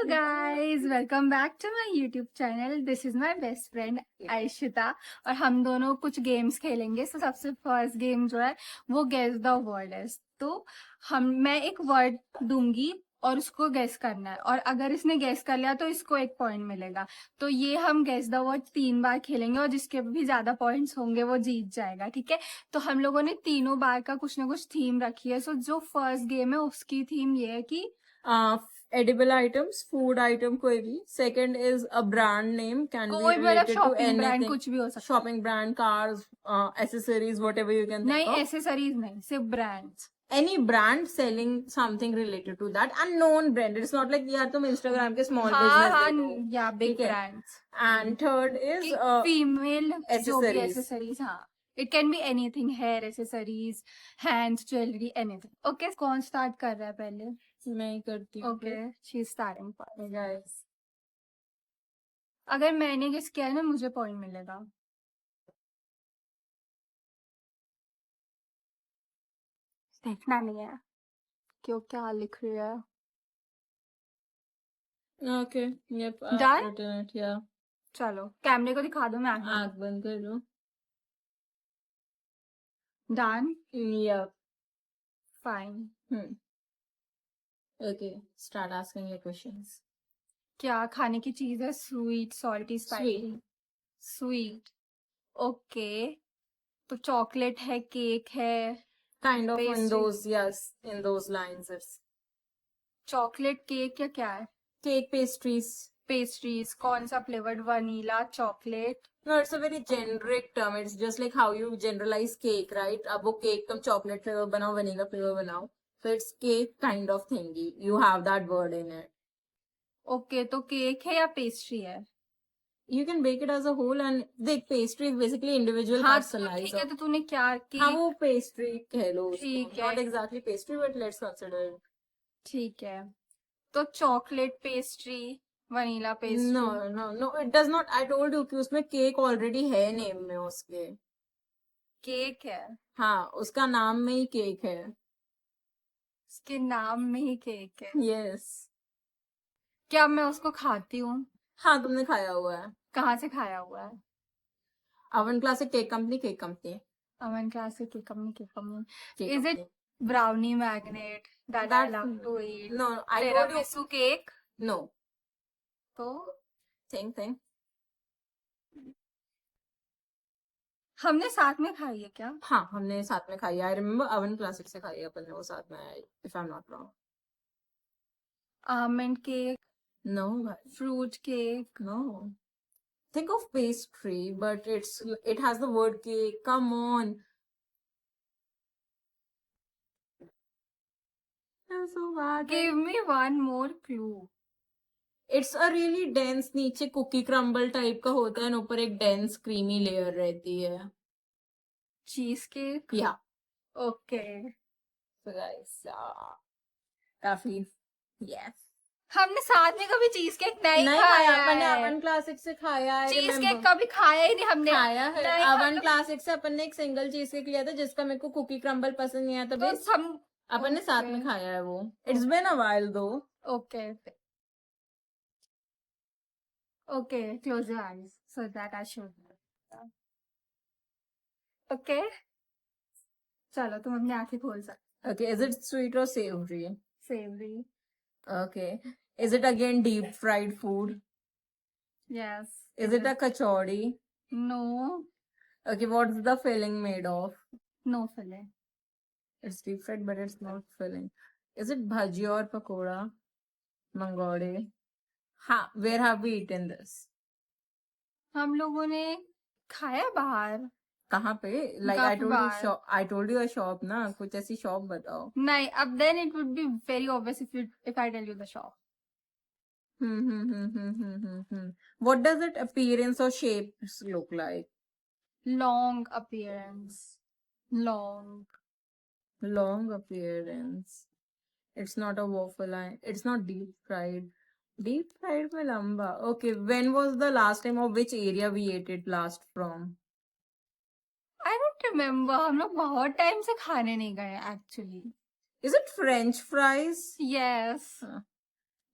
Guys, welcome back to my YouTube channel. This is my best friend Ayshita और हम दोनों कुछ गेम्स खेलेंगे। तो सबसे फर्स्ट गेम जो है वो गेस द वर्ड है। तो मैं एक वर्ड दूंगी और उसको गेस करना है, और अगर इसने गेस कर लिया तो इसको एक पॉइंट मिलेगा। तो ये हम गेस द वर्ड 3 बार खेलेंगे और जिसके भी ज्यादा पॉइंट्स होंगे वो जीत जाएगा। ठीक है, तो हम लोगों ने तीनों बार का कुछ ना कुछ थीम रखी है। सो जो फर्स्ट गेम है उसकी थीम ये है कि edible items, food item कोई भी. Second is a brand name, can be कोई भी, मतलब related to shopping brand anything. कुछ भी हो सकता है। Shopping brand, cars, accessories, whatever you can think नहीं, of. एसेसरीज नहीं, सिर्फ brands. Any brand selling something related to that. Unknown brand. It's not like यार तुम Instagram के small हाँ business हाँ, दे दो. या बिग ठीक है. ब्रांड्स And third is कि फीमेल जो भी accessories. एसेसरीज। हाँ, it can be anything, hair accessories, hand jewellery, anything. Okay, कौन स्टार्ट कर रहा है पहले? मैं ही करती हूँ. Okay, she is starting first. Guys. अगर मैंने गेस किया है ना, मुझे पॉइंट मिलेगा। देखना नहीं है क्यों, क्या लिख रही है। Okay. Yep. I've done, written it. Yeah. चलो कैमरे को दिखा दो, मैं आँख बंद कर लो. Done, Yep. Fine. Okay. Start asking your questions. क्या खाने की चीज है? Sweet, salty, spicy? Sweet. Okay, तो चॉकलेट है, केक है? Kind of in pastry? those, yes, in those lines. It's chocolate cake या क्या है? cake pastries. पेस्ट्रीज, कौन सा flavoured? Vanilla, chocolate? No, it's a very generic term. It's just like how you generalize cake, right? अब वो cake तुम chocolate flavor बनाओ, vanilla flavor बनाओ. So it's cake kind of thingy. You have that word in it. Okay, तो cake है या pastry है? You can bake it as a whole, and the pastry is basically individual हाँ, तो personalized. ठीक है, तो तूने क्या हाँ, केक? वो pastry कह लो उसको. ठीक है, Not exactly pastry, but let's consider it. ठीक है, तो chocolate pastry, vanilla pastry? No, it does not. I told you कि उसमें cake already है name में उसके. केक है? हाँ, उसका नाम में ही केक है. उसके नाम में ही केक है? यस. क्या मैं उसको खाती हूँ? हाँ, तुमने खाया हुआ है. कहाँ से खाया हुआ है? Oven classic cake company. अमन classic cake company, cake company. Cake is it company. Brownie magnet that I love to eat? No, I told you. Tiramisu cake? No. तो Thing. हमने साथ में खाई है क्या? हाँ, हमने साथ में खाई है. आई रिमेम्बर अवन क्लासिक से खाई है अपन ने वो साथ में, if I am not wrong. Almond cake, No. Fruit cake? No. Think of pastry, but it has the word cake. Come on. I'm so bad. Give me one more clue. It's a really dense, नीचे cookie crumble type का होता है, ऊपर एक dense creamy layer रहती है. Cheese cake? या. Okay, So guys, काफी. यस. हमने साथ में कभी चीज केक नहीं नहीं खाया खाया अपन ने, है। अवन क्लासिक से खाया है. चीज केक रिमेम्बर कभी खाया ही नहीं हमने। खाया है. नहीं, अवन क्लासिक से अपन ने एक सिंगल चीज केक लिया था जिसका मेरे को कुकी क्रम्बल पसंद नहीं आया था. तो बेस हम अपन ने साथ में खाया है वो. इट्स बिन अ व्हाइल दो. Okay, okay, close your eyes so that I should. Okay, चलो तुम अपनी आंखें खोल सकते। Okay, is it sweet or savory? Savoury? Okay. Is it again deep fried food? Yes. Is it a kachori? No, Okay, what's the filling made of? No filling. It's deep fried, but it's not filling. Is it bhaji or pakoda? Mangode. Ha, where have we eaten this? हम लोगों ने खाया बाहर। कहाँ पे? Like काफी बार। I told you a shop ना, कुछ ऐसी शॉप बताओ. नहीं, अब then it would be very obvious if I tell you the shop. What does it appearance or shapes look like? Long appearance, long. Long appearance. It's not a waffle. It's not deep fried. Deep fried में लंबा. Okay, when was the last time or which area we ate it last from? I don't remember, हम लोग बहुत time से खाने नहीं गए actually. Is it French fries? Yes.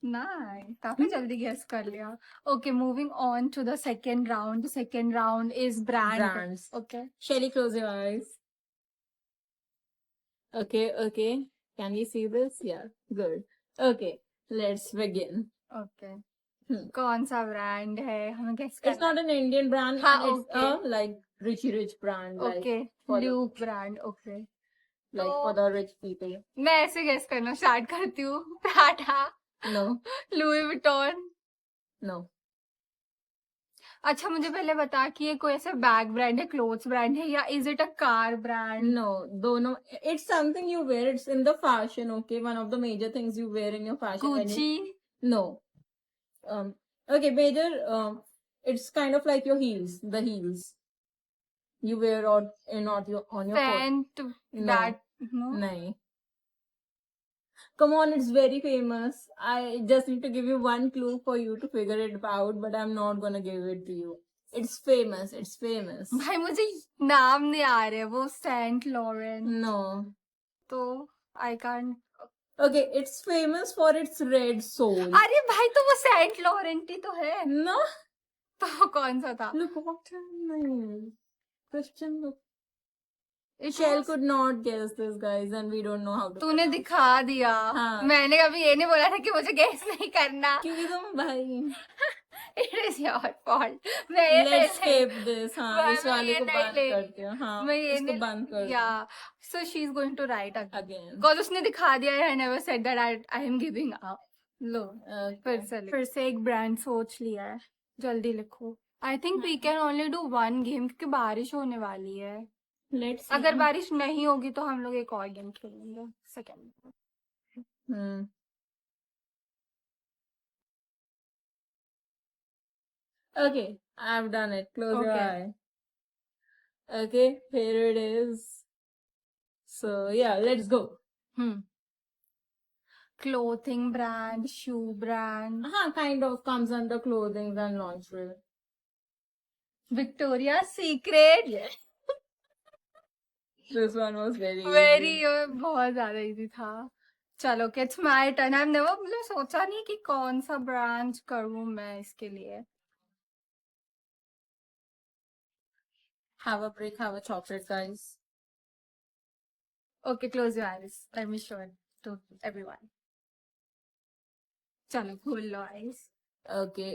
Nice. काफी जल्दी guess कर लिया. Okay, moving on to the second round. The second round is brand. Brands. Okay. Shelly, close your eyes. Okay. Can you see this? Yeah, good. Okay, let's begin. Okay. Hmm. कौन सा brand है? हमें guess It's करना. not an Indian brand, हाँ, and it's okay. a like rich brand, like Okay. for Luke brand. Okay. like for the rich people. मैं ऐसे guess करना start करती हूँ. Prada. No, Louis Vuitton. no. अच्छा मुझे पहले बता कि ये कोई ऐसा बैग ब्रांड है, क्लोथ्स ब्रांड है, या is it a car brand? No, dono. It's something you wear. It's in the fashion. Okay, one of the major things you wear in your fashion. when you- Gucci. No. Okay, major. It's kind of like your heels. The heels you wear on on your foot. Fenty. No. That no. Nahin. Come on, it's very famous. I just need to give you one clue for you to figure it out, but I'm not gonna give it to you. It's famous. It's famous. भाई मुझे नाम नहीं आ रहे. वो Saint Laurent. No. तो I can't. Okay, it's famous for its red sole. अरे भाई तो वो सेंट लॉरेंट ही तो है. No. तो कौन सा था? Look what her name. Christian look. It Shell was- could not guess this, guys, and we don't know how to. तूने दिखा दिया. हाँ. मैंने कभी ये नहीं बोला था कि मुझे गेस नहीं करना. क्योंकि तुम भाई. It is your fault. मैं ये Let's नहीं- skip this. हाँ, इस मैं वाले ये को नहीं बंद ले- करते हैं. हाँ, मैं ये इसको नहीं- बंद कर दो. Yeah. So she is going to write again. Again. Because उसने दिखा दिया है. I never said that I am giving up. लो फिर से एक ब्रांड सोच लिया है. जल्दी लिखो. I think we can only do one game क्योंकि बारिश होने वाली है. Let's see. अगर बारिश नहीं होगी तो हम लोग एक और गेम खेलेंगे. Second. Hmm. Okay, I've done it. Close your Okay. eye. Okay, here it is. So yeah, let's go. Clothing brand, shoe brand. Kind of comes under clothing and lingerie. Victoria secret. This one was very very easy. बहुत ज्यादा easy था. चलो it's my turn. I never मतलब सोचा नहीं कि कौन सा ब्रांच करूं मैं इसके लिए. Have a break, have a chocolate, guys. Okay close your eyes. Let me show it to everyone. चलो खोल लो eyes. Okay.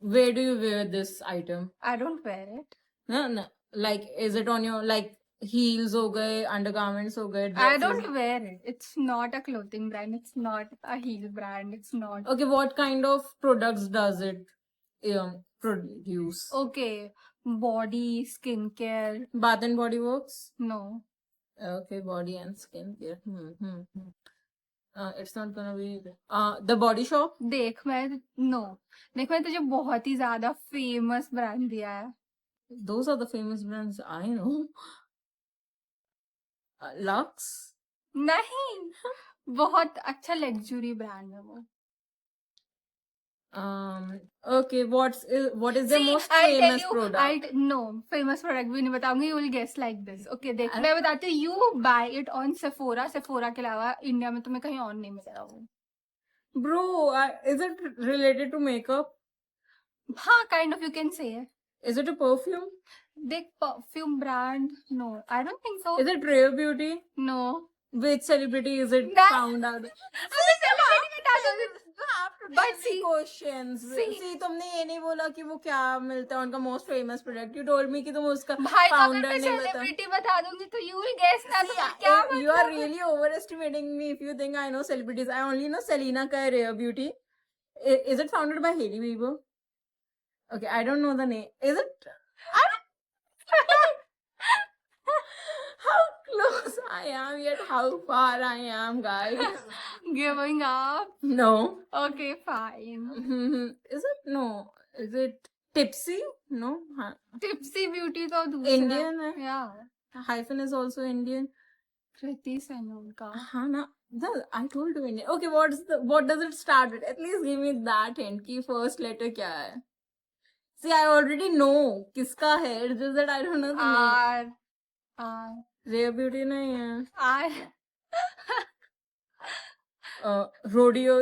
Where do you wear this item? I don't wear it. No. Like, is it on your like heels हो गए, undergarments हो गए, I dresses? don't wear it. It's not a clothing brand. It's not a heel brand. It's not. Okay, what kind of products does it produce? Okay. Body, skincare. Bath and Body Works? No. Okay, body and skincare. It's not gonna be the Body Shop. देख मैं तुझे बहुत ही ज्यादा famous brand दिया है. Those are the famous brands I know. Lux. नहीं. बहुत अच्छा लग्जरी ब्रांड है वो. Okay, what is the See, most I'll tell famous you, product? No, famous product भी नहीं बताऊंगी. You will guess like this. Okay, देख मैं बताती हूँ. You buy it on Sephora. Sephora के अलावा इंडिया में तुम्हें कहीं और नहीं मिलेगा वो. Bro, is it related to makeup? हाँ, kind of you can say. Is it a perfume? देख perfume brand. No, I don't think so. Is it Rare Beauty? No. Which celebrity is it That- found out? अबे celebrity बता दो. But see, Questions. See, तुमने ये नहीं बोला कि वो क्या मिलता है उनका most famous product. You told me कि तुम उसका भाई तो अगर founder मैं नहीं बता. celebrity बता दूंगी तो you will guess ना. तो See, क्या you are मतलब? really overestimating me if you think I know celebrities. I only know Selena Kai Rare Beauty. Is it founded by Hailey Bieber? Okay, I don't know the name. Is it? How close I am, yet how far I am, guys. Giving up. No. Okay, fine. Is it? No. Is it Tipsy? No. Tipsy Beauty तो दूसरा. Indian है. Yeah. Hyphen is also Indian. Kriti Sanon का. हाँ ना. I told you Indian. Okay, what does it start with? At least give me that hint. कि first letter क्या है? See, I already know किसका है. It's just that I don't know the name. R. Rare Beauty नहीं है. R. Rodeo.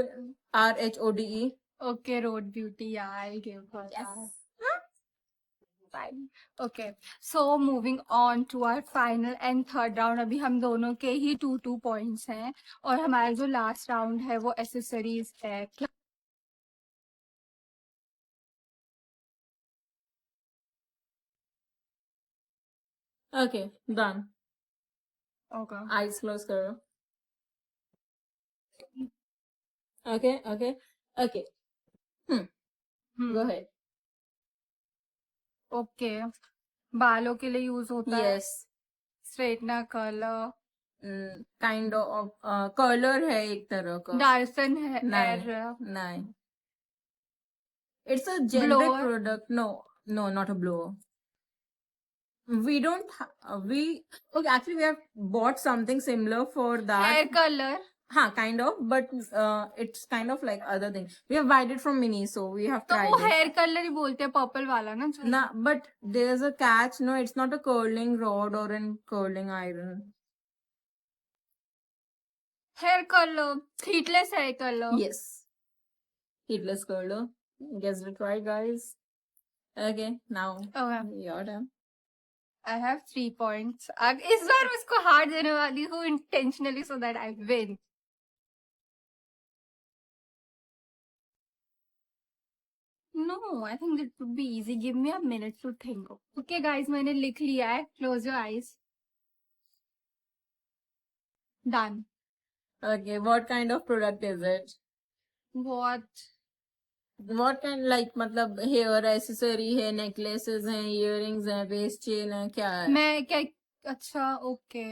RHODE. Okay, Road Beauty. Yeah, I'll give her that. Fine. Okay. So moving on to our final and third round. अभी हम दोनों के ही 2-2 points हैं और हमारा जो last round है वो accessories है. क्या? Okay, done. Okay. Eyes closed करो. Okay, okay, okay. Go ahead. Okay. बालों के लिए यूज होता है. Yes. Straightener, curler, kind of curler है एक तरह का. डार्सन है, नहीं, नहीं. It's a generic Blower? product. No, not a blower. We don't. Okay. Actually, we have bought something similar for that. Hair colour. Kind of, but it's kind of like other thing. We have bought it from Mini, so we have तो tried वो it. Hair colour ही बोलते हैं, purple वाला ना जो. Nah, but there's a catch. No, it's not a curling rod or a curling iron. Hair colour, heatless hair colour. Yes. Heatless curler. Guess it right, guys. Okay, now Okay. your turn. I have 3 points. अब इस बार मैं इसको hard देने वाली हूँ intentionally so that I win. No, I think it would be easy. Give me a minute to think. Okay, guys, मैंने लिख लिया है. Close your eyes. Done. Okay, what kind of product is it? What? What kind, like, मतलब hair accessory है, necklaces हैं, earrings हैं, waist chain है, क्या है? मैं क्या? अच्छा, okay.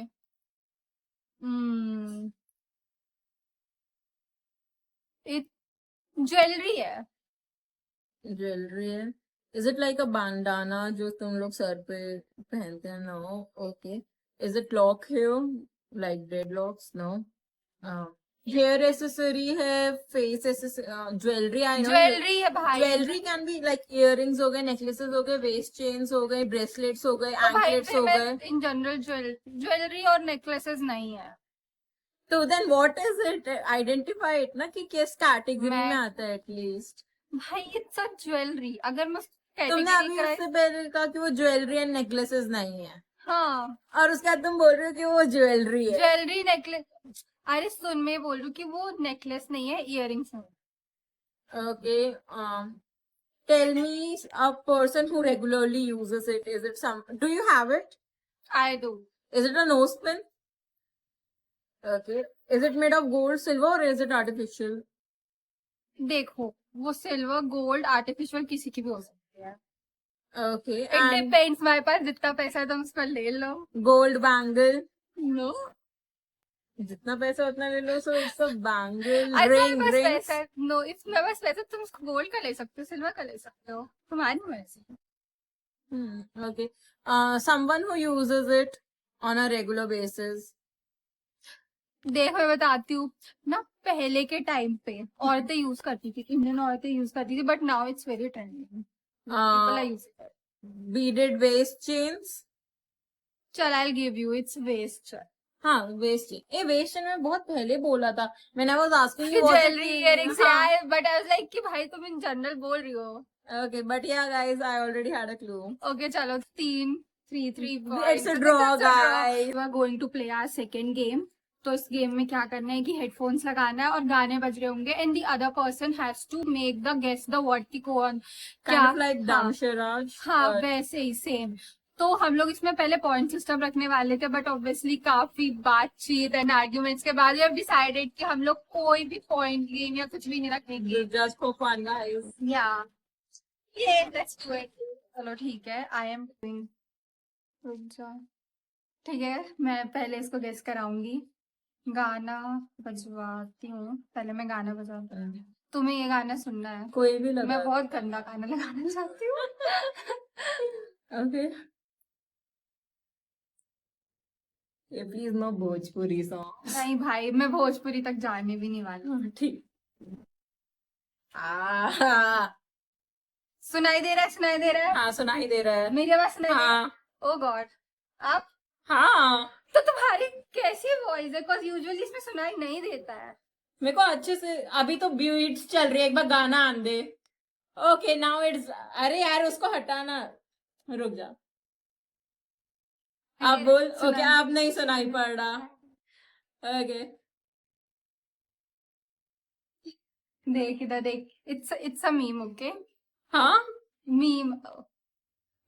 It ज्वेलरी है. ज्वेलरी है. Is it like a bandana जो तुम लोग सर पे पहनते हैं? No. Okay. Is it lock hair? Like dreadlocks? No. Hair accessory है, face accessory, jewelry. I know. Jewellery है भाई. Jewelry can be like earrings हो गए, necklaces हो गए, waist chains हो गए, bracelets हो गए, तो भाई anklets हो गए. इन जनरल ज्वेलरी और नेकलेसेस नहीं है. तो then what is it? Identify it ना कि किस कैटेगरी मैं- में आता है एटलीस्ट. भाई इट्स अ ज्वेलरी. अगर मैं तुमने अभी कैटेगरी उससे पहले कहा कि वो ज्वेलरी एंड नेकलेसेस नहीं है, हाँ, और उसके बाद तुम बोल रहे हो कि वो ज्वेलरी है. Jewellery necklace. अरे सुन, मैं बोल रही हूँ कि वो नेकलेस नहीं है, इयररिंग्स है. Okay. Tell me a person who regularly uses it. Is it some, do you have it? I do. Is it a nose pin? Okay. Is it made of gold, silver, or is it artificial? देखो, वो silver, gold, artificial किसी की भी हो सकती है. Okay. It and depends. मेरे पास जितना पैसा है तुम उस पर ले लो. Gold bangle? नो, जितना पैसा उतना ले लो. सो इट्स अ बैंगल, मेरे रिंग, पास रिंग्स. पैसा है. नो, इफ मेरे पास पैसा है, तुम गोल्ड का ले सकते हो, सिल्वर का ले सकते हो, तुम्हारी मर्जी. Okay. Someone who uses it on a regular basis. देखो मैं बताती हूँ ना, पहले के टाइम पे औरतें यूज करती थी, इंडियन औरतें यूज करती थी, but now it's very trending. People are using it. Beaded waist chains. चल, I give you, it's waist. हाँ, वेस्ट चेन. ए, वेस्ट चेन में बहुत पहले बोला था. When I was asking you what jewellery, earrings, हाँ. बट आई वाज लाइक कि भाई तुम इन जनरल बोल रही हो. Okay, but yeah, guys, I already had a clue. Okay, चलो 3 It's a draw, guys. We are going to play our second game. तो इस गेम में क्या करना है कि हेडफोन्स लगाना है और गाने बज रहे होंगे, and the other person has to make the guess the word की कौन Kind of like dumb charade. हाँ, but- वैसे ही सेम. तो हम लोग इसमें पहले पॉइंट सिस्टम रखने वाले थे, बट ऑब्वियसली काफी बातचीत एंड आर्ग्यूमेंट्स के बाद वी हैव डिसाइडेड कि हम लोग कोई भी पॉइंट गेम या कुछ भी नहीं रखेंगे. Just for fun, guys. या ये लेट्स डू इट. चलो ठीक है, आई एम डूइंग. ठीक है, मैं पहले इसको गेस कराऊंगी. गाना बजवाती हूँ. पहले मैं गाना बजाती हूँ. तुम्हें ये गाना सुनना है. कोई भी लगा. मैं बहुत गंदा गाना लगाना चाहती हूँ. Okay. ये प्लीज नो भोजपुरी सॉन्ग. नहीं भाई, मैं भोजपुरी तक जाने भी नहीं वाली. ठीक. हाँ, सुनाई दे रहा है, सुनाई दे रहा है. हाँ, सुनाई दे रहा है. मेरी आवाज सुनाई दे रहा है. हाँ, ओ गॉड. आप हाँ. तो तुम्हारी कैसी वॉइस है? बिकॉज यूजुअली इसमें सुनाई नहीं देता है. मेरे को अच्छे से अभी तो बीट्स चल रही है, एक बार गाना आन दे. Okay now it's. अरे यार उसको हटाना. रुक जा. आप ये बोल. सुना ओके आप नहीं सुनाई पड़ रहा. ओके. देख इधर देख, इट्स अ मीम, ओके. हाँ. मीम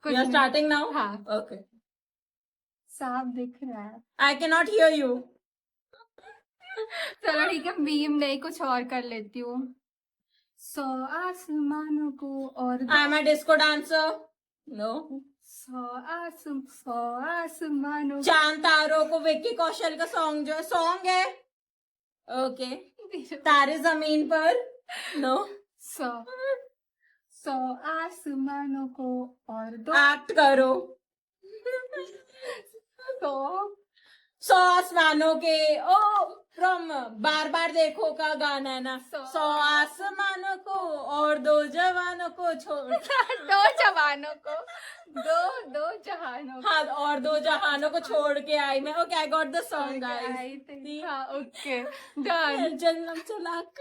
कुछ यू आर नहीं. Starting now. हाँ, ओके. साफ दिख रहा है. I can not here you. चलो ठीक है, मीम नहीं कुछ और कर लेती हूँ. सौ आसमानों को और I am a disco dancer. No. सौ आसमानों चांद तारों को विक्की कौशल का सॉन्ग जो सॉन्ग है. ओके. को तारे जमीन पर. नो. सौ सौ आसमानों को और दो एक्ट करो. सौ 100 आसमानों के. ओ फ्रॉम बार बार देखो का गाना है ना. 100 आसमानों को और 2 जवानों को छोड़. दो जवानों को दो जहानों को. हाँ और 2 जहानों को छोड़ के आई मैं. Okay I got the song guys. I think हाँ, ओके डन. जन्नम चलाक.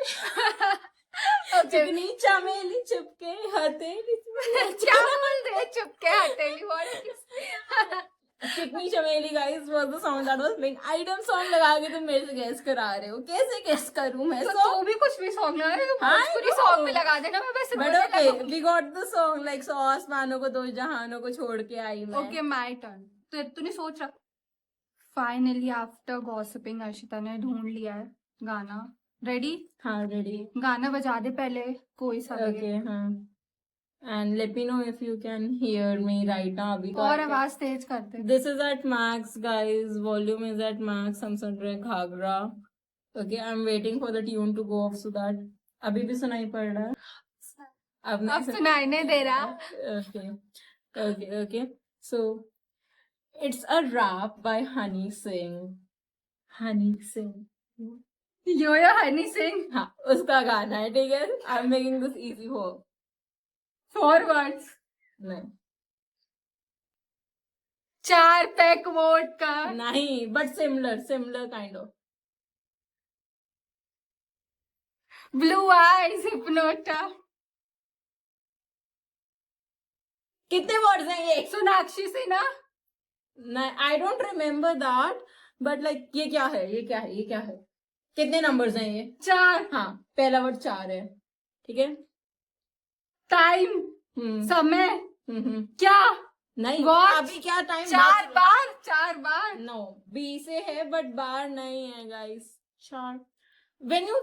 चिकनी चमेली चुपके हथेली. क्या बोल रहे हैं? चुपके हथेली वाले. चिकनी चमेली guys was the song that was playing. Item song लगा के तुम मेरे से गेस करा रहे हो. कैसे गेस करूं मैं तो सॉन्ग. तू भी कुछ भी सॉन्ग लगा रहे हो, हाँ, भोजपुरी I know. सॉन्ग भी लगा देना, मैं बस but okay we got the song like 100 आसमानों को 2 जहानों को छोड़ के आई मैं. Okay my turn. तो तूने सोच रहा. फाइनली आफ्टर गॉसिपिंग अर्शिता ने ढूंढ लिया है गाना. रेडी? हाँ रेडी. गाना बजा दे पहले, कोई सा लगे. ओके हाँ. And let me know if you can hear me right now. अभी तो और आवाज तेज कर दे. This is at max guys. Volume is at max. हम सुन रहे हैं Ghagra. Okay I am waiting for the tune to go off so that. अभी भी सुनाई पड़ रहा है. अब अब सुनाई नहीं दे रहा. Okay okay okay. So it's a rap by Honey Singh. Honey Singh. Yo Honey Singh. हाँ उसका गाना है. ठीक है. I am making this easy for 4 words. नहीं 4 पैक वोट का. नहीं but similar kind of. Blue eyes hypnotize. कितने वर्ड्स हैं ये. सोनाक्षी सिन्हा. नहीं I don't remember that. But like ये क्या है ये क्या है ये क्या है. कितने नंबर्स हैं ये. 4. हाँ पहला वर्ड 4 है. ठीक है. टाइम. समय. क्या? नहीं What? अभी क्या टाइम. 4 बार. नो बी से है बट बार नहीं है गाइस. 4 व्हेन यू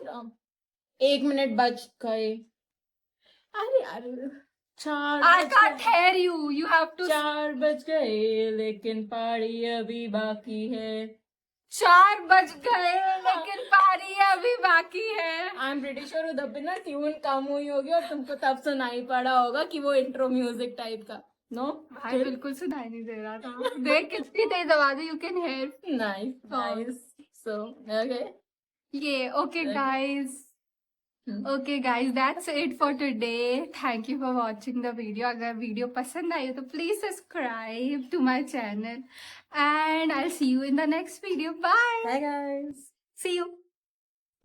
1 मिनट बच गए. अरे यार 4 I can't hear you. You have to. 4 बज गए लेकिन पारी अभी बाकी है. 4 बज गए लेकिन पारी अभी बाकी है. आई एम प्रीटी श्योर उधर पे ना ट्यून कम हुई होगी और तुमको तब सुनाई पड़ा होगा कि वो इंट्रो म्यूजिक टाइप का. नो भाई बिल्कुल सुनाई नहीं दे रहा था. देख कितनी तेज आवाज है. You can hear. Nice nice. So okay. ये okay guys. Okay guys that's it for today. Thank you for watching the video. अगर वीडियो पसंद आई हो तो please subscribe to my channel and I see you in the next video. Bye. Bye guys. See you.